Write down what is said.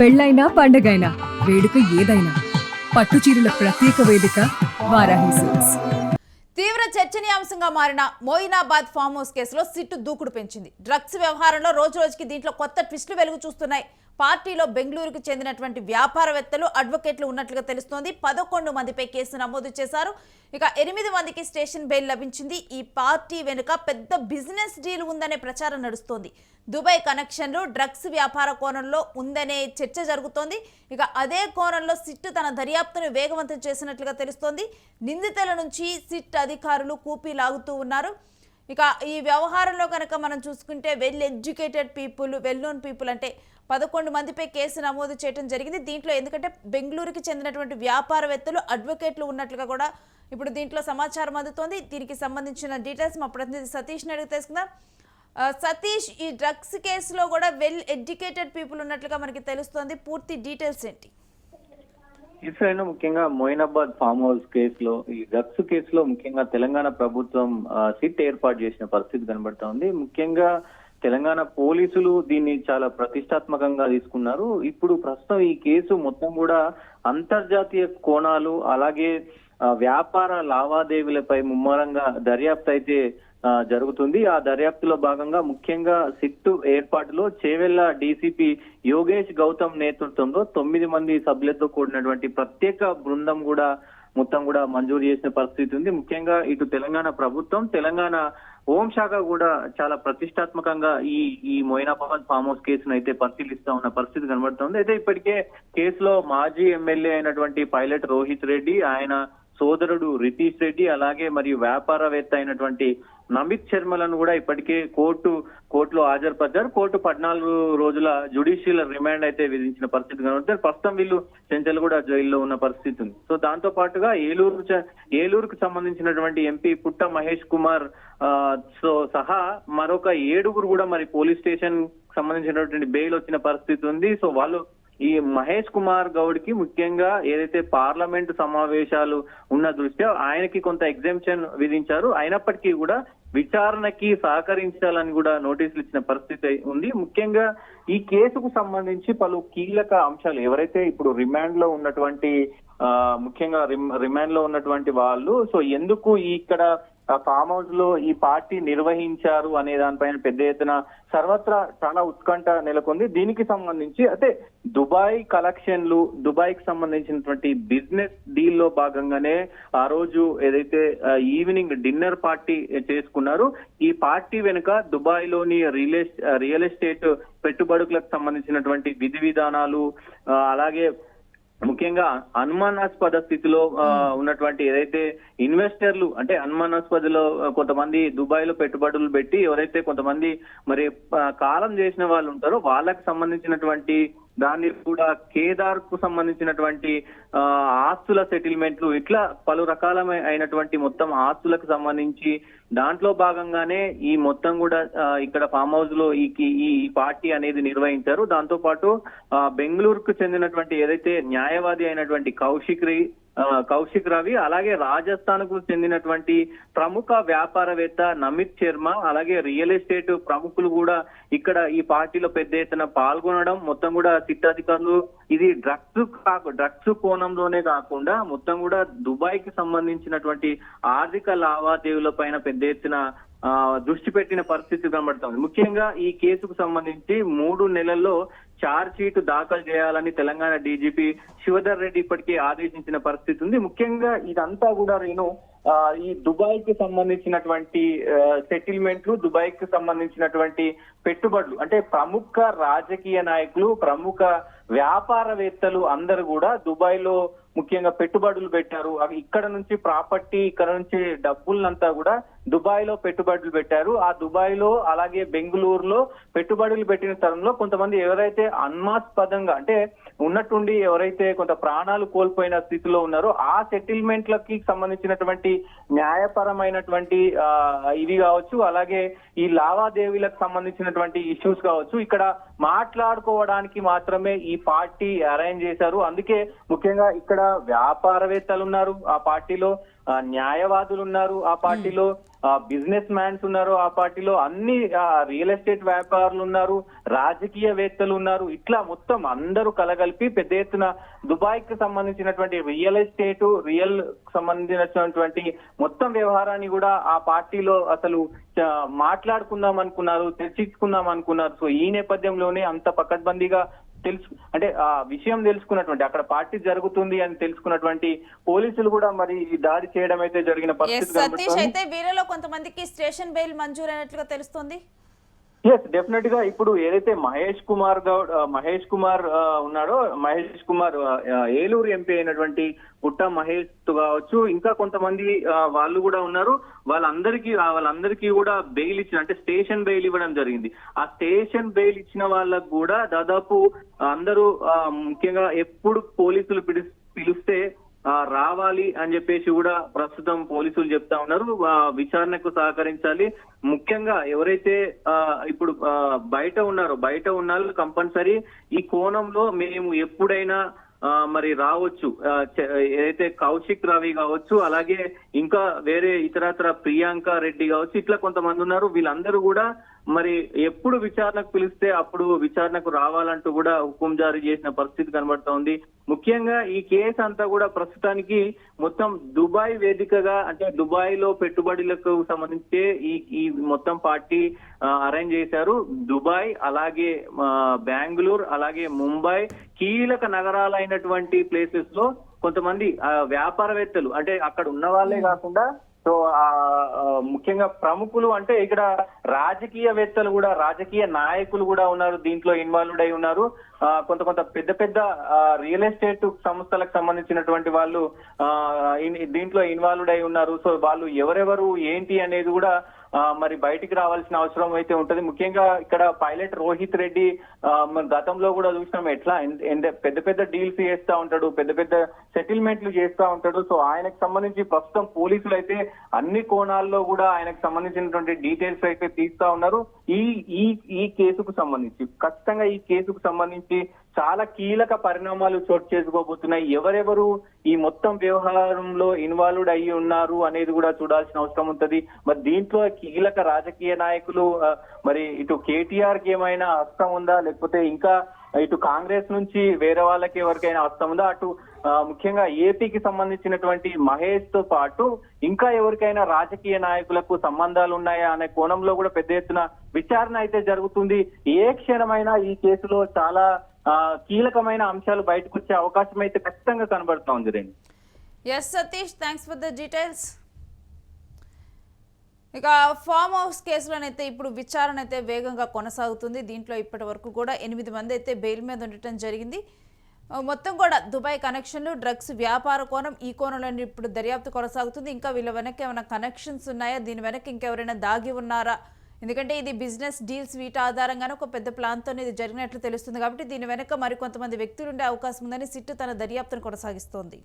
పెళ్ళైనా పండగైనా వేడుక ఏదైనా పట్టు చీరల ప్రత్యేక వేదిక వారాహి సిల్క్స్. తీవ్ర చర్చనీయాంశంగా మారిన మోయినాబాద్ ఫామ్ హౌస్ కేసులో సిట్టు దూకుడు పెంచింది. డ్రగ్స్ వ్యవహారంలో రోజురోజుకి దీంట్లో కొత్త ట్విస్టులు వెలుగు చూస్తున్నాయి. పార్టీలో బెంగళూరుకు చెందినటువంటి వ్యాపారవేత్తలు, అడ్వకేట్లు ఉన్నట్లుగా తెలుస్తోంది. 11 మందిపై కేసు నమోదు చేశారు. ఇక 8 మందికి స్టేషన్ బెయిల్ లభించింది. ఈ పార్టీ వెనుక పెద్ద బిజినెస్ డీల్ ఉందనే ప్రచారం నడుస్తోంది. దుబాయ్ కనెక్షన్లు డ్రగ్స్ వ్యాపార కోణంలో ఉందనే చర్చ జరుగుతోంది. ఇక అదే కోణంలో సిట్ తన దర్యాప్తును వేగవంతం చేసినట్లుగా తెలుస్తోంది. నిందితుల నుంచి సిట్ అధికారులు కూపీ లాగుతూ ఉన్నారు. ఇక ఈ వ్యవహారంలో కనుక మనం చూసుకుంటే well educated people, well known people అంటే 11 మందిపై కేసు నమోదు చేయడం జరిగింది. దీంట్లో ఎందుకంటే బెంగళూరుకి చెందినటువంటి వ్యాపారవేత్తలు, అడ్వకేట్లు ఉన్నట్లుగా కూడా ఇప్పుడు దీంట్లో సమాచారం అందుతోంది. దీనికి సంబంధించిన డీటెయిల్స్ మా ప్రతినిధి సతీష్ అడిగి తెలుసుకుందాం. సతీష్, ఈ డ్రగ్స్ కేసులో కూడా వెల్ ఎడ్యుకేటెడ్ పీపుల్ ఉన్నట్లుగా మనకి తెలుస్తోంది. పూర్తి డీటెయిల్స్ ఏంటి? ఇస్రాయల్ ముఖ్యంగా మోయినాబాద్ ఫామ్ హౌస్ కేసులో, ఈ డ్రగ్స్ కేసులో ముఖ్యంగా తెలంగాణ ప్రభుత్వం సిట్ ఏర్పాటు చేసిన పరిస్థితి కనబడతా ఉంది. ముఖ్యంగా తెలంగాణ పోలీసులు దీన్ని చాలా ప్రతిష్టాత్మకంగా తీసుకున్నారు. ఇప్పుడు ప్రస్తుతం ఈ కేసు మొత్తం కూడా అంతర్జాతీయ కోణాలు, అలాగే వ్యాపార లావాదేవీలపై ముమ్మరంగా దర్యాప్తు అయితే జరుగుతుంది. ఆ దర్యాప్తులో భాగంగా ముఖ్యంగా సిట్టు ఏర్పాటులో చేవెళ్ల డీసీపీ యోగేష్ గౌతమ్ నేతృత్వంలో 9 మంది సభ్యులతో కూడినటువంటి ప్రత్యేక బృందం కూడా మొత్తం కూడా మంజూరు చేసిన పరిస్థితి ఉంది. ముఖ్యంగా ఇటు తెలంగాణ ప్రభుత్వం, తెలంగాణ హోంశాఖ కూడా చాలా ప్రతిష్టాత్మకంగా ఈ మోయినాబాద్ ఫామ్ హౌస్ కేసును అయితే పరిశీలిస్తా ఉన్న పరిస్థితి కనబడుతుంది. అయితే ఇప్పటికే కేసులో మాజీ ఎమ్మెల్యే అయినటువంటి పైలట్ రోహిత్ రెడ్డి, ఆయన సోదరుడు రితీష్ రెడ్డి, అలాగే మరియు వ్యాపారవేత్త అయినటువంటి నమిత్ శర్మలను కూడా ఇప్పటికే కోర్టులో హాజరుపరిచారు. కోర్టు 14 రోజుల జ్యుడిషియల్ రిమాండ్ అయితే విధించిన పరిస్థితి కనబడుతుంది. ప్రస్తుతం వీళ్ళు చెంచల్గూడ జైల్లో ఉన్న పరిస్థితి ఉంది. సో దాంతో పాటుగా ఏలూరుకు సంబంధించినటువంటి ఎంపీ పుట్ట మహేష్ కుమార్ సో సహా మరొక 7 కూడా మరి పోలీస్ స్టేషన్ సంబంధించినటువంటి బెయిల్ వచ్చిన పరిస్థితి ఉంది. సో వాళ్ళు ఈ మహేష్ కుమార్ గౌడ్ కి ముఖ్యంగా ఏదైతే పార్లమెంటు సమావేశాలు ఉన్న దృష్ట్యా ఆయనకి కొంత ఎగ్జామ్షన్ విధించారు. అయినప్పటికీ కూడా విచారణకి సహకరించాలని కూడా నోటీసులు ఇచ్చిన పరిస్థితి ఉంది. ముఖ్యంగా ఈ కేసుకు సంబంధించి పలు కీలక అంశాలు, ఎవరైతే ఇప్పుడు రిమాండ్ లో ఉన్నటువంటి ముఖ్యంగా రిమాండ్ లో ఉన్నటువంటి వాళ్ళు సో ఎందుకు ఇక్కడ ఫామ్ హౌస్ లో ఈ పార్టీ నిర్వహించారు అనే దానిపైన పెద్ద ఎత్తున సర్వత్రా చాలా ఉత్కంఠ నెలకొంది. దీనికి సంబంధించి అయితే దుబాయ్ కలెక్షన్లు, దుబాయ్ కి సంబంధించినటువంటి బిజినెస్ డీల్ లో భాగంగానే ఆ రోజు ఏదైతే ఈవినింగ్ డిన్నర్ పార్టీ చేసుకున్నారు. ఈ పార్టీ వెనుక దుబాయ్ లోని రియల్ ఎస్టేట్ పెట్టుబడులకు సంబంధించినటువంటి విధి విధానాలు, అలాగే ముఖ్యంగా అనుమానాస్పద స్థితిలో ఉన్నటువంటి ఏదైతే ఇన్వెస్టర్లు అంటే అనుమానాస్పదలో కొంతమంది దుబాయ్ లో పెట్టుబడులు పెట్టి ఎవరైతే కొంతమంది మరి కాలం చేసిన వాళ్ళు ఉంటారో వాళ్ళకి సంబంధించినటువంటి దాన్ని కూడా కేదార్ కు సంబంధించినటువంటి ఆస్తుల సెటిల్మెంట్లు, ఇట్లా పలు రకాలైనటువంటి మొత్తం ఆస్తులకు సంబంధించి దాంట్లో భాగంగానే ఈ మొత్తం కూడా ఇక్కడ ఫామ్ హౌస్ లో ఈ పార్టీ అనేది నిర్వహించారు. దాంతో పాటు బెంగళూరుకు చెందినటువంటి ఏదైతే న్యాయవాది అయినటువంటి కౌశిక్ రవి, అలాగే రాజస్థాన్ కు చెందినటువంటి ప్రముఖ వ్యాపారవేత్త నమిత్ శర్మ, అలాగే రియల్ ఎస్టేట్ ప్రముఖులు కూడా ఇక్కడ ఈ పార్టీలో పెద్ద ఎత్తున పాల్గొనడం, మొత్తం కూడా సిట్ అధికారులు ఇది డ్రగ్స్ కోణంలోనే కాకుండా మొత్తం కూడా దుబాయ్ కి సంబంధించినటువంటి ఆర్థిక లావాదేవీల పైన పెద్ద ఎత్తున దృష్టి పెట్టిన పరిస్థితి కనబడుతుంది. ముఖ్యంగా ఈ కేసుకు సంబంధించి 3 నెలల్లో ఛార్జ్ షీట్ దాఖలు చేయాలని తెలంగాణ డీజీపీ శివధర్ రెడ్డి ఇప్పటికే ఆదేశించిన పరిస్థితి ఉంది. ముఖ్యంగా ఇదంతా కూడా ఈ దుబాయ్ కి సంబంధించినటువంటి సెటిల్మెంట్లు, దుబాయ్ కి సంబంధించినటువంటి పెట్టుబడులు అంటే ప్రముఖ రాజకీయ నాయకులు, ప్రముఖ వ్యాపారవేత్తలు అందరూ కూడా దుబాయ్ లో ముఖ్యంగా పెట్టుబడులు పెట్టారు. ఇక్కడ నుంచి ప్రాపర్టీ, ఇక్కడ నుంచి డబ్బులంతా కూడా దుబాయ్ లో పెట్టుబడులు పెట్టారు. ఆ దుబాయ్ లో అలాగే బెంగళూరులో పెట్టుబడులు పెట్టిన తరంలో కొంతమంది ఎవరైతే అనుమానాస్పదంగా అంటే ఉన్నట్టుండి ఎవరైతే కొంత ప్రాణాలు కోల్పోయిన స్థితిలో ఉన్నారో ఆ సెటిల్మెంట్లకి సంబంధించినటువంటి న్యాయపరమైనటువంటి ఇవి కావచ్చు, అలాగే ఈ లావాదేవీలకు సంబంధించినటువంటి ఇష్యూస్ కావచ్చు, ఇక్కడ మాట్లాడుకోవడానికి మాత్రమే ఈ పార్టీ అరేంజ్ చేశారు. అందుకే ముఖ్యంగా ఇక్కడ ఇక్కడ వ్యాపారవేత్తలు ఉన్నారు ఆ పార్టీలో, న్యాయవాదులు ఉన్నారు ఆ పార్టీలో, బిజినెస్ మ్యాన్స్ ఉన్నారు ఆ పార్టీలో, అన్ని రియల్ ఎస్టేట్ వ్యాపారులు ఉన్నారు, రాజకీయవేత్తలు ఉన్నారు. ఇట్లా మొత్తం అందరూ కలగలిపి పెద్ద ఎత్తున దుబాయ్ కి సంబంధించినటువంటి రియల్ ఎస్టేట్ సంబంధించినటువంటి మొత్తం వ్యవహారాన్ని కూడా ఆ పార్టీలో అసలు మాట్లాడుకుందాం అనుకున్నారు, చర్చించుకుందాం అనుకున్నారు. సో ఈ నేపథ్యంలోనే అంత పకడ్బందీగా అంటే ఆ విషయం తెలుసుకున్నటువంటి, అక్కడ పార్టీ జరుగుతుంది అని తెలుసుకున్నటువంటి పోలీసులు కూడా మరి ఈ దాడి చేయడం అయితే జరిగిన పరిస్థితి సతీష్, కనబడుతోంది. అయితే వీళ్ళలో కొంతమందికి స్టేషన్ బెయిల్ మంజూరు అయినట్లుగా తెలుస్తోంది. ఎస్, డెఫినెట్ గా ఇప్పుడు ఏదైతే మహేష్ కుమార్ ఉన్నాడో, మహేష్ కుమార్ ఏలూరు ఎంపీ అయినటువంటి పుట్ట మహేష్ కావచ్చు, ఇంకా కొంతమంది వాళ్ళు కూడా ఉన్నారు. వాళ్ళందరికీ కూడా బెయిల్ ఇచ్చిన, అంటే స్టేషన్ బెయిల్ ఇవ్వడం జరిగింది. ఆ స్టేషన్ బెయిల్ ఇచ్చిన వాళ్ళకు కూడా దాదాపు అందరూ ముఖ్యంగా ఎప్పుడు పోలీసులు పిలిస్తే రావాలి అని చెప్పేసి కూడా ప్రస్తుతం పోలీసులు చెప్తా ఉన్నారు. విచారణకు సహకరించాలి. ముఖ్యంగా ఎవరైతే ఇప్పుడు బయట ఉన్న వాళ్ళు కంపల్సరీ ఈ కోణంలో మేము ఎప్పుడైనా మరి రావచ్చు. ఏదైతే కౌశిక్ రవి కావచ్చు, అలాగే ఇంకా వేరే ఇతరత్ర ప్రియాంక రెడ్డి కావచ్చు, ఇట్లా కొంతమంది ఉన్నారు. వీళ్ళందరూ కూడా మరి ఎప్పుడు విచారణకు పిలిస్తే అప్పుడు విచారణకు రావాలంటూ కూడా హుకుం జారీ చేసిన పరిస్థితి కనబడతా ఉంది. ముఖ్యంగా ఈ కేసు అంతా కూడా ప్రస్తుతానికి మొత్తం దుబాయ్ వేదికగా, అంటే దుబాయ్ లో పెట్టుబడులకు సంబంధించి ఈ మొత్తం పార్టీ అరేంజ్ చేశారు. దుబాయ్, అలాగే బెంగళూరు, అలాగే ముంబై కీలక నగరాలైనటువంటి ప్లేసెస్ లో కొంతమంది వ్యాపారవేత్తలు, అంటే అక్కడ ఉన్న వాళ్ళే కాకుండా సో ముఖ్యంగా ప్రముఖులు, అంటే ఇక్కడ రాజకీయవేత్తలు కూడా, రాజకీయ నాయకులు కూడా ఉన్నారు, దీంట్లో ఇన్వాల్వ్డ్ అయి ఉన్నారు. కొంత పెద్ద రియల్ ఎస్టేట్ సంస్థలకు సంబంధించినటువంటి వాళ్ళు దీంట్లో ఇన్వాల్వ్డ్ అయి ఉన్నారు. సో వాళ్ళు ఎవరెవరు ఏంటి అనేది కూడా మరి బయటికి రావాల్సిన అవసరం అయితే ఉంటది. ముఖ్యంగా ఇక్కడ పైలట్ రోహిత్ రెడ్డి గతంలో కూడా చూసినాం ఎట్లా పెద్ద డీల్స్ చేస్తా ఉంటాడు, పెద్ద సెటిల్మెంట్లు చేస్తా ఉంటాడు. సో ఆయనకు సంబంధించి ప్రస్తుతం పోలీసులు అయితే అన్ని కోణాల్లో కూడా ఆయనకు సంబంధించినటువంటి డీటెయిల్స్ అయితే తీస్తా ఉన్నారు. ఈ కేసుకు సంబంధించి ఖచ్చితంగా ఈ కేసుకు సంబంధించి చాలా కీలక పరిణామాలు చోటు చేసుకోబోతున్నాయి. ఎవరెవరు ఈ మొత్తం వ్యవహారంలో ఇన్వాల్వ్డ్ అయ్యి ఉన్నారు అనేది కూడా చూడాల్సిన అవసరం ఉంటది. మరి దీంట్లో కీలక రాజకీయ నాయకులు, మరి ఇటు కేటీఆర్ కి ఏమైనా హస్తం ఉందా, లేకపోతే ఇంకా ఇటు కాంగ్రెస్ నుంచి వేరే వాళ్ళకి ఎవరికైనా హస్తం ఉందా, అటు ముఖ్యంగా ఏపీకి సంబంధించినటువంటి మహేష్ తో పాటు ఇంకా ఎవరికైనా రాజకీయ నాయకులకు సంబంధాలు ఉన్నాయా అనే కోణంలో కూడా పెద్ద ఎత్తున విచారణ అయితే జరుగుతుంది. ఏ క్షణమైనా ఈ కేసులో చాలా కీలకమైన అంశాలు బయటకు వచ్చే అవకాశం అయితే ఖచ్చితంగా కనబడుతూ ఉంది. Renu. Yes Satish, thanks for the details. ఇక ఫామ్ హౌస్ కేసులోనైతే ఇప్పుడు విచారణ అయితే వేగంగా కొనసాగుతుంది. దీంట్లో ఇప్పటి వరకు కూడా 8 మంది అయితే బెయిల్ మీద ఉండటం జరిగింది. మొత్తం కూడా దుబాయ్ కనెక్షన్లు, డ్రగ్స్ వ్యాపార కోణం, ఈ కోణంలో ఇప్పుడు దర్యాప్తు కొనసాగుతుంది. ఇంకా వీళ్ళ వెనక్కి ఏమైనా కనెక్షన్స్ ఉన్నాయా, దీని వెనక్కి ఇంకెవరైనా దాగి ఉన్నారా, ఎందుకంటే ఇది బిజినెస్ డీల్స్, వీటి ఆధారంగానే ఒక పెద్ద ప్లాన్తో ఇది జరిగినట్లు తెలుస్తుంది. కాబట్టి దీని వెనక మరికొంతమంది వ్యక్తులు ఉండే అవకాశం ఉందని సిట్ తన దర్యాప్తును కొనసాగిస్తోంది.